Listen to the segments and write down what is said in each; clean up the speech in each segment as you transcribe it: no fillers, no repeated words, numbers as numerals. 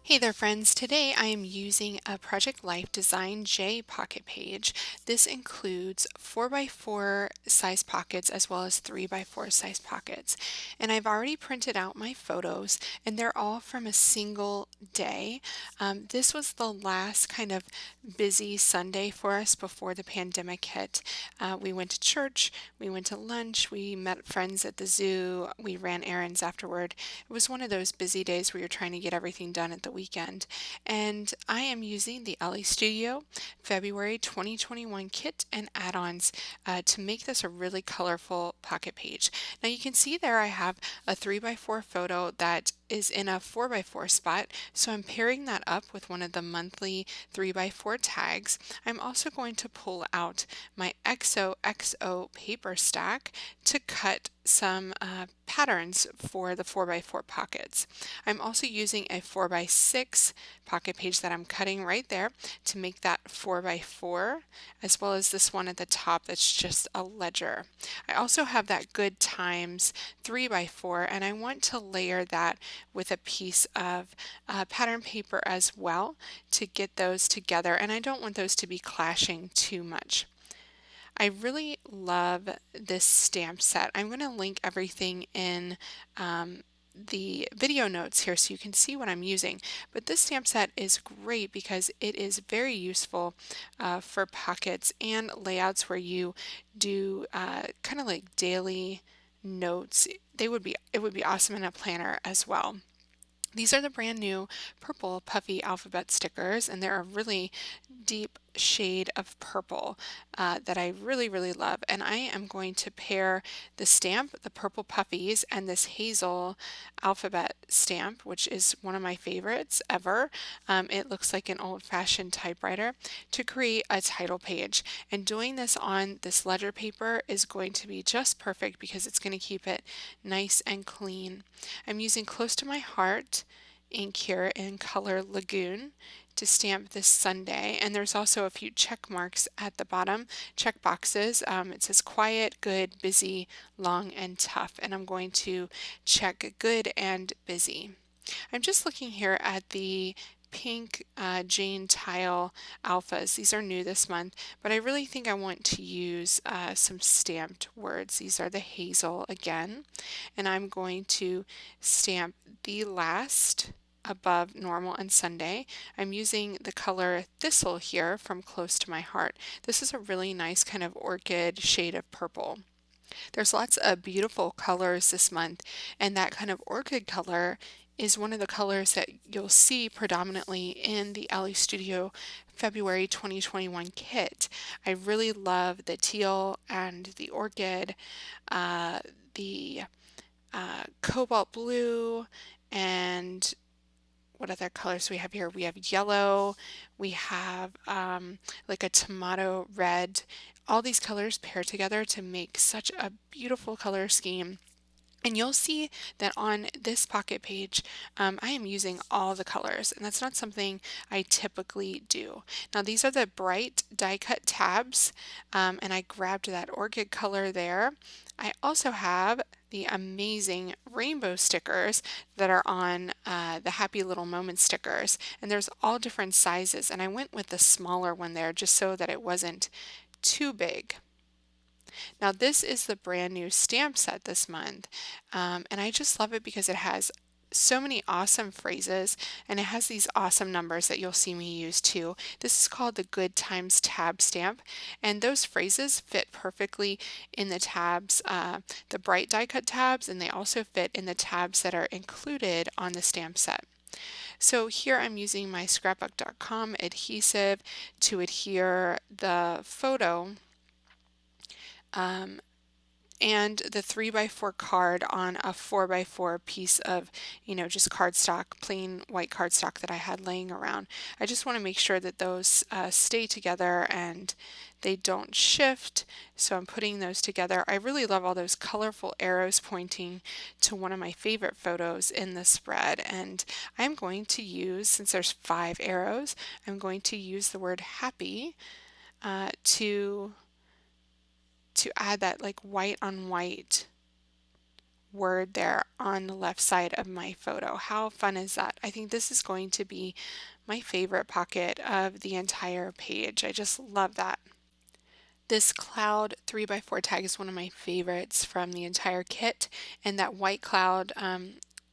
Hey there friends, today I am using a Project Life Design J pocket page. This includes 4x4 size pockets as well as 3x4 size pockets. And I've already printed out my photos and they're all from a single day. This was the last kind of busy Sunday for us before the pandemic hit. We went to church, we went to lunch, we met friends at the zoo, we ran errands afterward. It was one of those busy days where you're trying to get everything done at the weekend. And I am using the LE Studio February 2021 kit and add-ons to make this a really colorful pocket page. Now you can see there I have a 3x4 photo that is in a 4x4 spot, so I'm pairing that up with one of the monthly 3x4 tags. I'm also going to pull out my XOXO paper stack to cut some patterns for the 4x4 pockets. I'm also using a 4x6 pocket page that I'm cutting right there to make that 4x4, as well as this one at the top that's just a ledger. I also have that Good Times 3x4 and I want to layer that with a piece of pattern paper as well to get those together, and I don't want those to be clashing too much. I really love this stamp set. I'm going to link everything in the video notes here so you can see what I'm using. But this stamp set is great because it is very useful for pockets and layouts where you do kind of like daily notes. It would be awesome in a planner as well. These are the brand new purple puffy alphabet stickers, and they're a really deep shade of purple that I really love. And I am going to pair the stamp, the purple puffies, and this hazel alphabet stamp, which is one of my favorites ever. It looks like an old-fashioned typewriter, to create a title page. And doing this on this ledger paper is going to be just perfect because it's going to keep it nice and clean. I'm using Close to My Heart ink here in color Lagoon to stamp this Sunday, and there's also a few check marks at the bottom, check boxes. It says quiet, good, busy, long, and tough, and I'm going to check good and busy. I'm just looking here at the pink Jane Tile alphas. These are new this month, but I really think I want to use some stamped words. These are the hazel again, and I'm going to stamp the last above normal and Sunday. I'm using the color Thistle here from Close to My Heart. This is a really nice kind of orchid shade of purple. There's lots of beautiful colors this month, and that kind of orchid color is one of the colors that you'll see predominantly in the LE Studio February 2021 kit. I really love the teal and the orchid, the cobalt blue, and what other colors do we have here? We have yellow, we have like a tomato red. All these colors pair together to make such a beautiful color scheme. And you'll see that on this pocket page, I am using all the colors, and that's not something I typically do. Now, these are the bright die cut tabs, and I grabbed that orchid color there. I also have the amazing rainbow stickers that are on the Happy Little Moments stickers, and there's all different sizes, and I went with the smaller one there just so that it wasn't too big. Now this is the brand new stamp set this month, and I just love it because it has so many awesome phrases and it has these awesome numbers that you'll see me use too. This is called the Good Times tab stamp, and those phrases fit perfectly in the tabs, the bright die cut tabs, and they also fit in the tabs that are included on the stamp set. So here I'm using my scrapbook.com adhesive to adhere the photo and the 3x4 card on a 4x4 piece of, just cardstock, plain white cardstock that I had laying around. I just want to make sure that those stay together and they don't shift, so I'm putting those together. I really love all those colorful arrows pointing to one of my favorite photos in the spread, and I'm going to use, since there's 5 arrows, I'm going to use the word happy to add that like white on white word there on the left side of my photo. How fun is that? I think this is going to be my favorite pocket of the entire page. I just love that. This cloud 3x4 tag is one of my favorites from the entire kit, and that white cloud,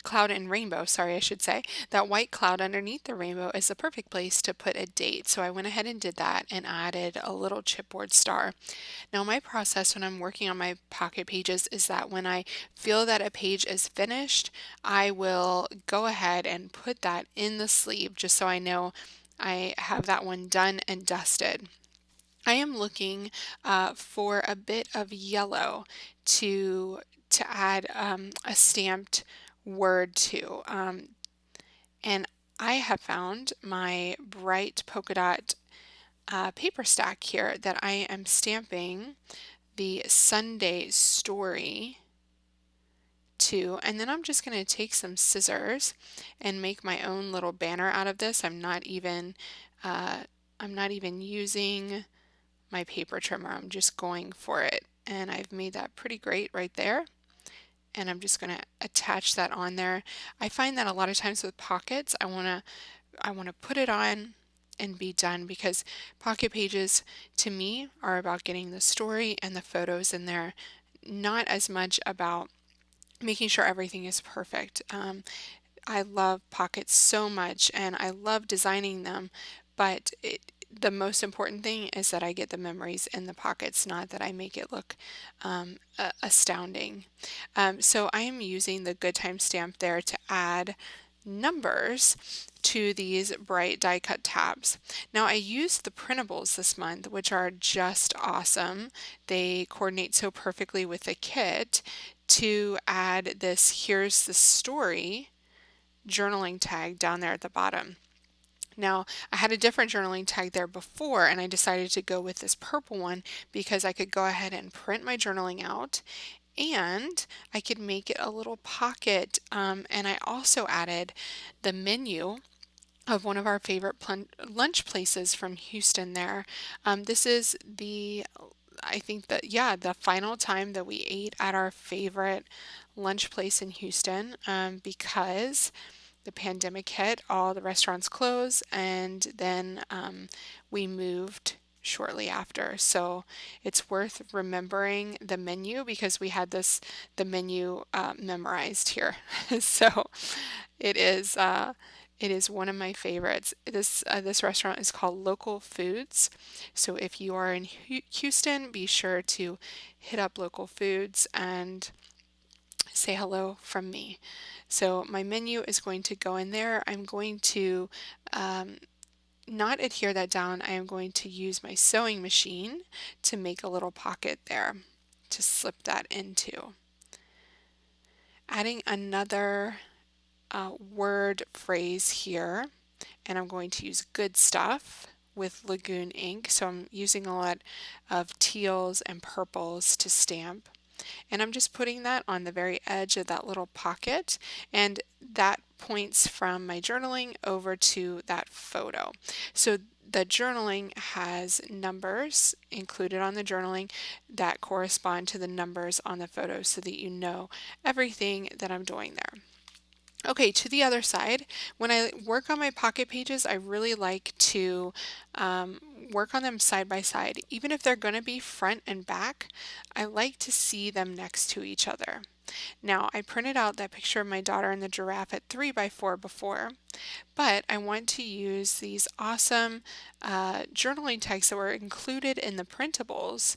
cloud and rainbow, sorry, I should say, that white cloud underneath the rainbow is the perfect place to put a date. So I went ahead and did that and added a little chipboard star. Now, my process when I'm working on my pocket pages is that when I feel that a page is finished, I will go ahead and put that in the sleeve just so I know I have that one done and dusted. I am looking for a bit of yellow to add a stamped word to, and I have found my bright polka dot paper stack here that I am stamping the Sunday story to, and then I'm just going to take some scissors and make my own little banner out of this. Uh, I'm not even using my paper trimmer. I'm just going for it. And I've made that pretty great right there. And I'm just going to attach that on there. I find that a lot of times with pockets, I want to put it on and be done because pocket pages to me are about getting the story and the photos in there, not as much about making sure everything is perfect. I love pockets so much and I love designing them, but the most important thing is that I get the memories in the pockets, not that I make it look astounding. So I am using the Good Time stamp there to add numbers to these bright die cut tabs. Now I used the printables this month, which are just awesome. They coordinate so perfectly with the kit to add this here's the story journaling tag down there at the bottom. Now, I had a different journaling tag there before, and I decided to go with this purple one because I could go ahead and print my journaling out and I could make it a little pocket. And I also added the menu of one of our favorite lunch places from Houston there. This is I think that, yeah, the final time that we ate at our favorite lunch place in Houston because the pandemic hit, all the restaurants closed, and then we moved shortly after. So it's worth remembering the menu because we had the menu memorized here. So it is it is one of my favorites. This restaurant is called Local Foods. So if you are in Houston, be sure to hit up Local Foods and say hello from me. So my menu is going to go in there. I'm going to not adhere that down. I am going to use my sewing machine to make a little pocket there to slip that into. Adding another word phrase here, and I'm going to use Good Stuff with Lagoon ink. So I'm using a lot of teals and purples to stamp. And I'm just putting that on the very edge of that little pocket, and that points from my journaling over to that photo. So the journaling has numbers included on the journaling that correspond to the numbers on the photo so that you know everything that I'm doing there. Okay, to the other side, when I work on my pocket pages, I really like to work on them side by side. Even if they're going to be front and back, I like to see them next to each other. Now, I printed out that picture of my daughter and the giraffe at 3x4 before, but I want to use these awesome journaling tags that were included in the printables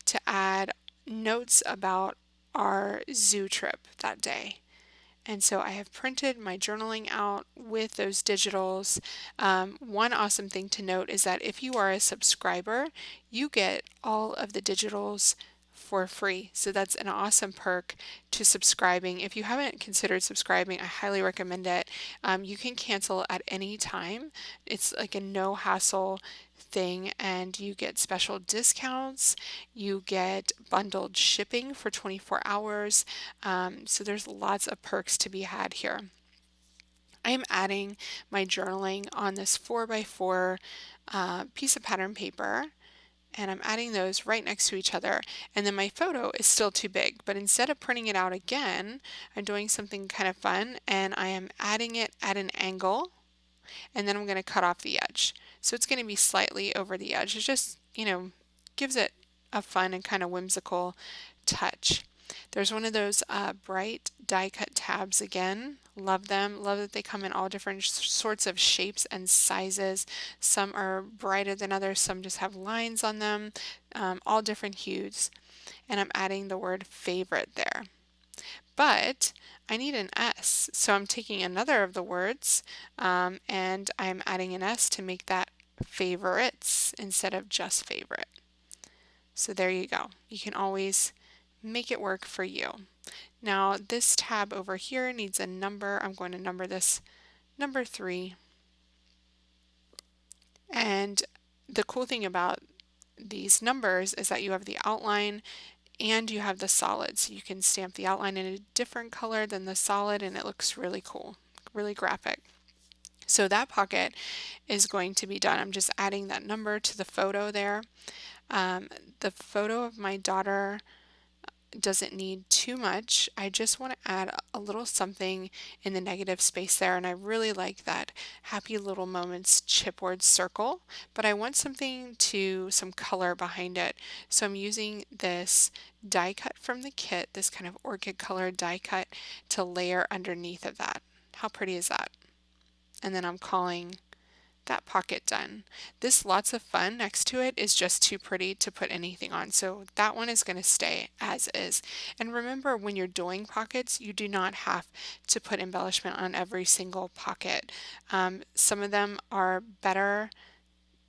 to add notes about our zoo trip that day. And so I have printed my journaling out with those digitals. One awesome thing to note is that if you are a subscriber, you get all of the digitals for free. So that's an awesome perk to subscribing. If you haven't considered subscribing, I highly recommend it. You can cancel at any time. It's like a no hassle thing, and you get special discounts. You get bundled shipping for 24 hours. So there's lots of perks to be had here. I am adding my journaling on this 4x4 piece of pattern paper, and I'm adding those right next to each other, and then my photo is still too big. But instead of printing it out again, I'm doing something kind of fun, and I am adding it at an angle, and then I'm going to cut off the edge. So it's going to be slightly over the edge. It just, gives it a fun and kind of whimsical touch. There's one of those bright die cut tabs again. Love them. Love that they come in all different sorts of shapes and sizes. Some are brighter than others. Some just have lines on them. All different hues. And I'm adding the word favorite there. But I need an S. So I'm taking another of the words and I'm adding an S to make that favorites instead of just favorite. So there you go. You can always make it work for you. Now this tab over here needs a number. I'm going to number this number 3. And the cool thing about these numbers is that you have the outline and you have the solid. So you can stamp the outline in a different color than the solid and it looks really cool, really graphic. So that pocket is going to be done. I'm just adding that number to the photo there. The photo of my daughter doesn't need too much. I just want to add a little something in the negative space there, and I really like that happy little moments chipboard circle, but I want some color behind it. So I'm using this die cut from the kit, this kind of orchid color die cut, to layer underneath of that. How pretty is that? And then I'm calling that pocket done. This lots of fun next to it is just too pretty to put anything on, so that one is going to stay as is. And remember, when you're doing pockets, you do not have to put embellishment on every single pocket. Some of them are better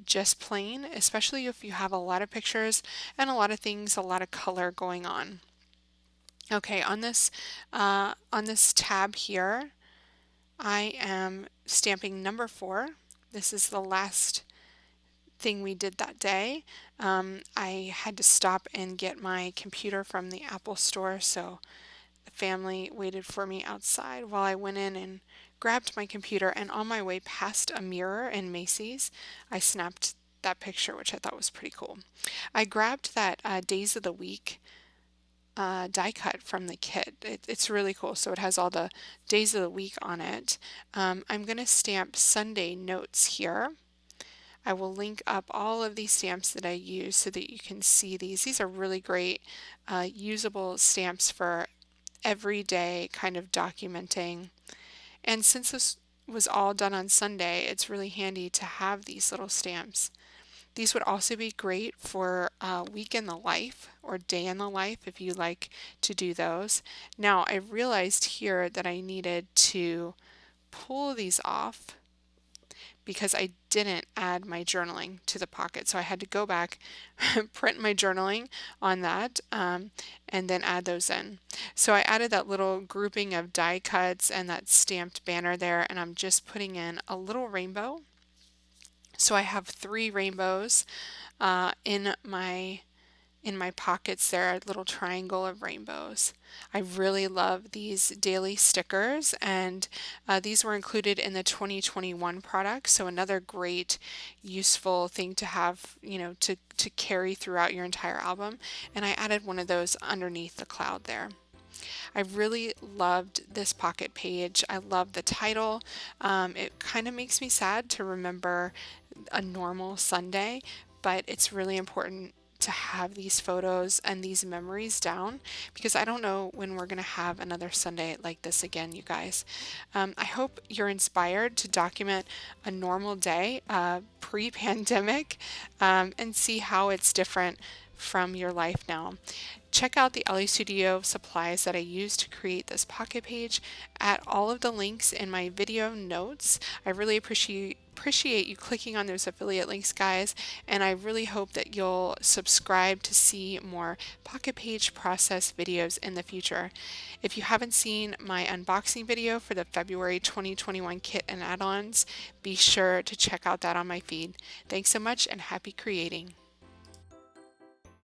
just plain, especially if you have a lot of pictures and a lot of things, a lot of color going on. Okay, on this tab here, I am stamping number 4. This is the last thing we did that day. I had to stop and get my computer from the Apple store, so the family waited for me outside while I went in and grabbed my computer, and on my way past a mirror in Macy's, I snapped that picture, which I thought was pretty cool. I grabbed that Days of the Week die cut from the kit. It's really cool. So it has all the days of the week on it. I'm going to stamp Sunday notes here. I will link up all of these stamps that I use so that you can see these. These are really great usable stamps for everyday kind of documenting. And since this was all done on Sunday, it's really handy to have these little stamps. These would also be great for a week in the life or day in the life if you like to do those. Now I realized here that I needed to pull these off because I didn't add my journaling to the pocket. So I had to go back, print my journaling on that, and then add those in. So I added that little grouping of die cuts and that stamped banner there, and I'm just putting in a little rainbow. So I have 3 rainbows in my pockets there, a little triangle of rainbows. I really love these daily stickers, and these were included in the 2021 product, so another great useful thing to have, to carry throughout your entire album. And I added one of those underneath the cloud there. I really loved this pocket page. I love the title. It kind of makes me sad to remember a normal Sunday, but it's really important to have these photos and these memories down because I don't know when we're going to have another Sunday like this again, you guys. I hope you're inspired to document a normal day pre-pandemic and see how it's different from your life now. Check out the LA Studio supplies that I used to create this pocket page at all of the links in my video notes. I really appreciate you clicking on those affiliate links, guys, and I really hope that you'll subscribe to see more pocket page process videos in the future. If you haven't seen my unboxing video for the February 2021 kit and add-ons, be sure to check out that on my feed. Thanks so much and happy creating.